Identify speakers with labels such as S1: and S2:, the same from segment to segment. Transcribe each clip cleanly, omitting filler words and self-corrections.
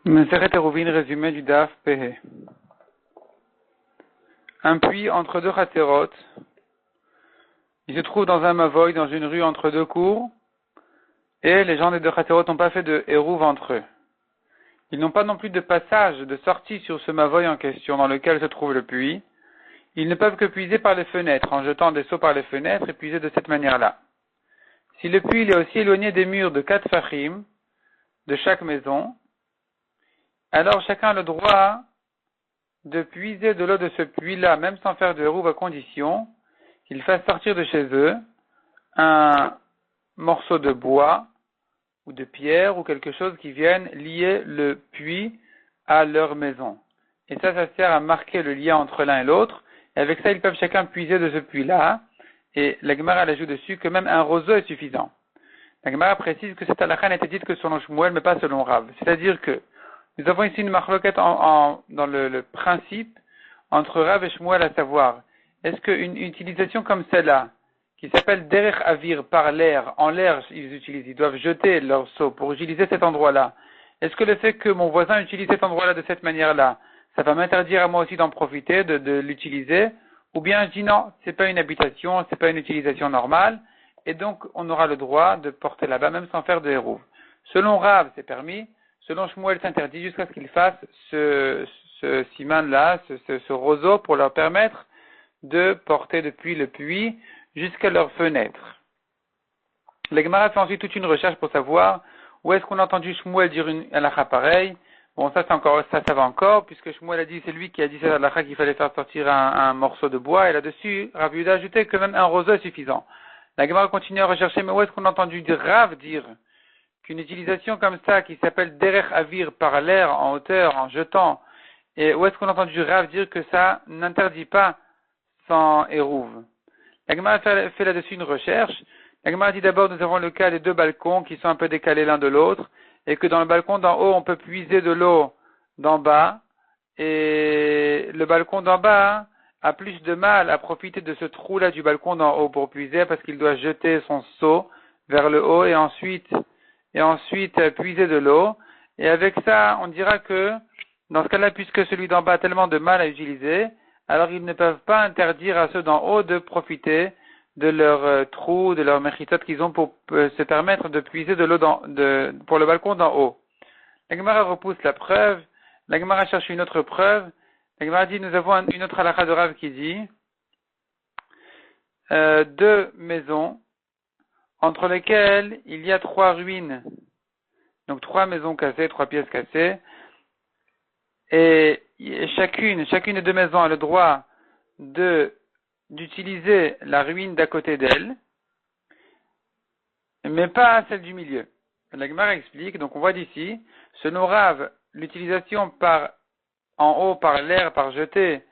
S1: Maseret Eruvin, résumé du Daf Pehe. Un puits entre deux Chaterot. Il se trouve dans un Mavoy, dans une rue entre deux cours, et les gens des deux Chaterot n'ont pas fait de Eruv entre eux. Ils n'ont pas non plus de passage, de sortie sur ce Mavoy en question dans lequel se trouve le puits. Ils ne peuvent que puiser par les fenêtres, en jetant des seaux par les fenêtres et puiser de cette manière-là. Si le puits est aussi éloigné des murs de 4 fachim de chaque maison, alors chacun a le droit de puiser de l'eau de ce puits-là, même sans faire de Eruv, à condition qu'ils fassent sortir de chez eux un morceau de bois ou de pierre ou quelque chose qui vienne lier le puits à leur maison. Et ça sert à marquer le lien entre l'un et l'autre. Et avec ça, ils peuvent chacun puiser de ce puits-là. Et la Gemara ajoute dessus que même un roseau est suffisant. La Gemara précise que cette halakha n'était dite que selon Shmuel, mais pas selon Rav. C'est-à-dire que nous avons ici une marloquette dans le principe entre Rav et Shmuel, à savoir, est-ce qu'une utilisation comme celle-là, qui s'appelle derech avir, par l'air, en l'air ils doivent jeter leur seau pour utiliser cet endroit-là, est-ce que le fait que mon voisin utilise cet endroit-là de cette manière-là, ça va m'interdire à moi aussi d'en profiter, de l'utiliser, ou bien je dis non, c'est pas une habitation, c'est pas une utilisation normale, et donc on aura le droit de porter là-bas même sans faire de hérouve. Selon Rav, c'est permis. Selon Shmuel, s'interdit jusqu'à ce qu'ils fassent ce siman-là, ce roseau, pour leur permettre de porter depuis le puits jusqu'à leur fenêtre. La Gemara fait ensuite toute une recherche pour savoir où est-ce qu'on a entendu Shmuel dire une halakha pareille. Bon, ça va encore, puisque Shmuel a dit, c'est lui qui a dit cette halakha qu'il fallait faire sortir un morceau de bois, et là-dessus, Rav Yehuda a ajouté que même un roseau est suffisant. La Gemara continue à rechercher, mais où est-ce qu'on a entendu Rav dire qu'une utilisation comme ça, qui s'appelle derech avir, par l'air, en hauteur, en jetant, et où est-ce qu'on a entendu Rav dire que ça n'interdit pas sans érouve? La Gemara fait là-dessus une recherche. La Gemara dit d'abord, nous avons le cas des deux balcons qui sont un peu décalés l'un de l'autre, et que dans le balcon d'en haut, on peut puiser de l'eau d'en bas, et le balcon d'en bas a plus de mal à profiter de ce trou-là du balcon d'en haut pour puiser, parce qu'il doit jeter son seau vers le haut, et ensuite puiser de l'eau. Et avec ça, on dira que, dans ce cas-là, puisque celui d'en bas a tellement de mal à utiliser, alors ils ne peuvent pas interdire à ceux d'en haut de profiter de leur trou, de leur méritot qu'ils ont pour se permettre de puiser de l'eau pour le balcon d'en haut. La Gemara repousse la preuve. La Gemara cherche une autre preuve. La Gemara dit, nous avons une autre halakha de Rav qui dit, deux maisons entre lesquelles il y a 3 ruines. Donc 3 maisons cassées, 3 pièces cassées. Et chacune des deux maisons a le droit d'utiliser la ruine d'à côté d'elle, mais pas celle du milieu. La Gemara explique, donc on voit d'ici, selon Rav, l'utilisation en haut, par l'air, par jeter,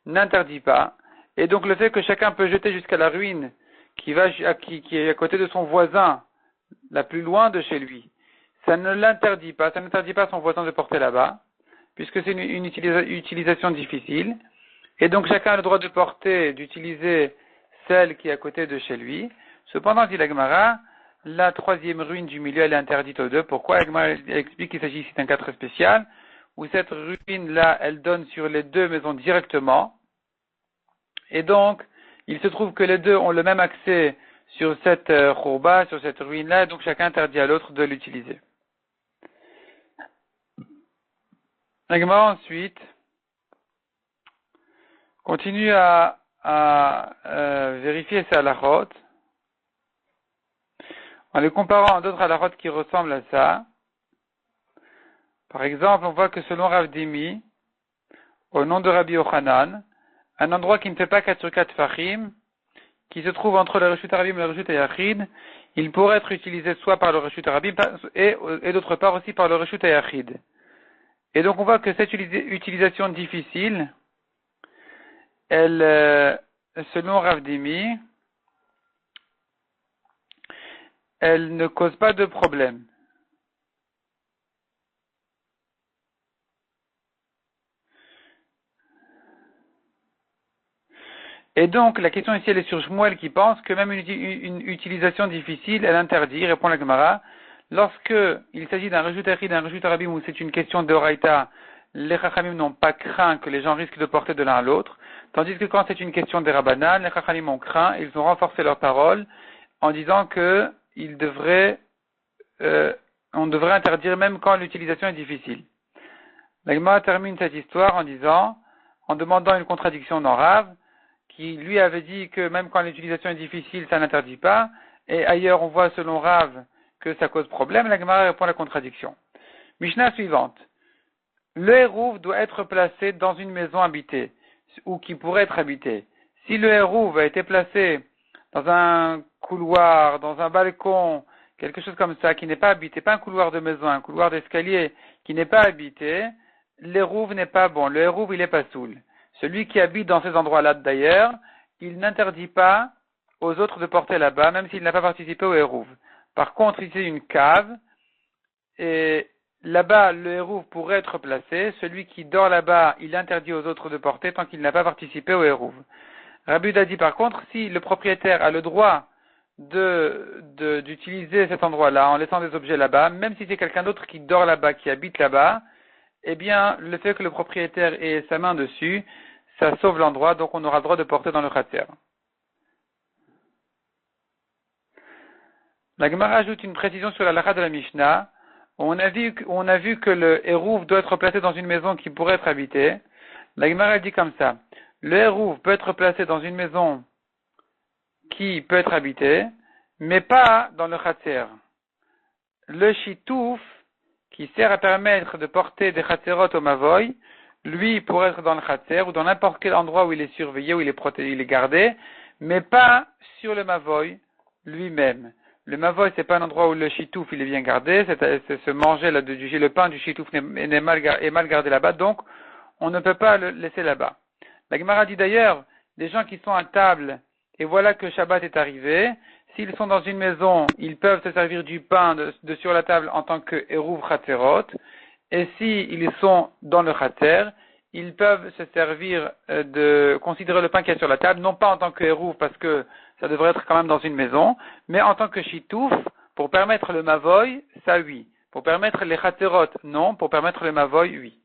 S1: n'interdit pas. Et donc le fait que chacun peut jeter jusqu'à la ruine qui est à côté de son voisin, la plus loin de chez lui, ça ne l'interdit pas, ça n'interdit pas à son voisin de porter là-bas, puisque c'est une utilisation difficile. Et donc chacun a le droit de porter, d'utiliser celle qui est à côté de chez lui. Cependant, dit la Gemara, la 3e ruine du milieu, elle est interdite aux deux. Pourquoi? La Gemara explique qu'il s'agit ici d'un cas très spécial, où cette ruine-là, elle donne sur les deux maisons directement. Et donc, il se trouve que les deux ont le même accès sur cette khourba, sur cette ruine-là, et donc chacun interdit à l'autre de l'utiliser. La Gemara ensuite continue à vérifier ces halachot en les comparant à d'autres halachot qui ressemblent à ça. Par exemple, on voit que selon Rav Dimi, au nom de Rabbi Yochanan, un endroit qui ne fait pas 4 sur 4 fachim, qui se trouve entre le Reshut Arabim et le Reshut Hayachid, il pourrait être utilisé soit par le Reshut Arabim et d'autre part aussi par le Reshut Hayachid. Et donc on voit que cette utilisation difficile, elle, selon Rav Dimi, elle ne cause pas de problème. Et donc, la question ici, elle est sur Shmuel qui pense que même une utilisation difficile, elle interdit, répond la Gemara. Lorsque il s'agit d'un rejut rabim où c'est une question de oraïta, les chachamim n'ont pas craint que les gens risquent de porter de l'un à l'autre, tandis que quand c'est une question des rabbanan, les chachamim ont craint et ils ont renforcé leur parole en disant que on devrait interdire même quand l'utilisation est difficile. La Gemara termine cette histoire en demandant une contradiction dans Rav, qui lui avait dit que même quand l'utilisation est difficile, ça n'interdit pas, et ailleurs on voit selon Rav que ça cause problème. La Gemara répond à la contradiction. Mishnah suivante. Le hérouv doit être placé dans une maison habitée, ou qui pourrait être habitée. Si le hérouv a été placé dans un couloir, dans un balcon, quelque chose comme ça, qui n'est pas habité, pas un couloir de maison, un couloir d'escalier qui n'est pas habité, l'hérouv n'est pas bon, le hérouv il est pas soul. Celui qui habite dans ces endroits-là d'ailleurs, il n'interdit pas aux autres de porter là-bas, même s'il n'a pas participé au hérouv. Par contre, ici une cave, et là-bas le hérouv pourrait être placé, celui qui dort là-bas, il interdit aux autres de porter tant qu'il n'a pas participé au hérouv. Rabbi a dit par contre, si le propriétaire a le droit d'utiliser cet endroit-là en laissant des objets là-bas, même si c'est quelqu'un d'autre qui dort là-bas, qui habite là-bas, eh bien, le fait que le propriétaire ait sa main dessus, ça sauve l'endroit, donc on aura le droit de porter dans le khatser. La Gemara ajoute une précision sur la lacha de la Mishnah. On a vu que le hérouv doit être placé dans une maison qui pourrait être habitée. La Gemara dit comme ça. Le hérouv peut être placé dans une maison qui peut être habitée, mais pas dans le khatser. Le shitouf, qui sert à permettre de porter des khatserot au mavoy, lui pourrait être dans le khatser ou dans n'importe quel endroit où il est surveillé, où il est protégé, il est gardé, mais pas sur le mavoy lui-même. Le mavoy, c'est pas un endroit où le shitouf il est bien gardé, c'est se manger là, le pain du shitouf est mal gardé là-bas, donc on ne peut pas le laisser là-bas. La Gemara dit d'ailleurs, les gens qui sont à table, et voilà que Shabbat est arrivé, s'ils sont dans une maison, ils peuvent se servir du pain de sur la table en tant que hérouv khatserot, et s'ils sont dans le khatser, ils peuvent se servir de considérer le pain qu'il y a sur la table, non pas en tant que hérouv, parce que ça devrait être quand même dans une maison, mais en tant que shitouf, pour permettre le mavoy, ça oui. Pour permettre les khatserot, non. Pour permettre le mavoy, oui.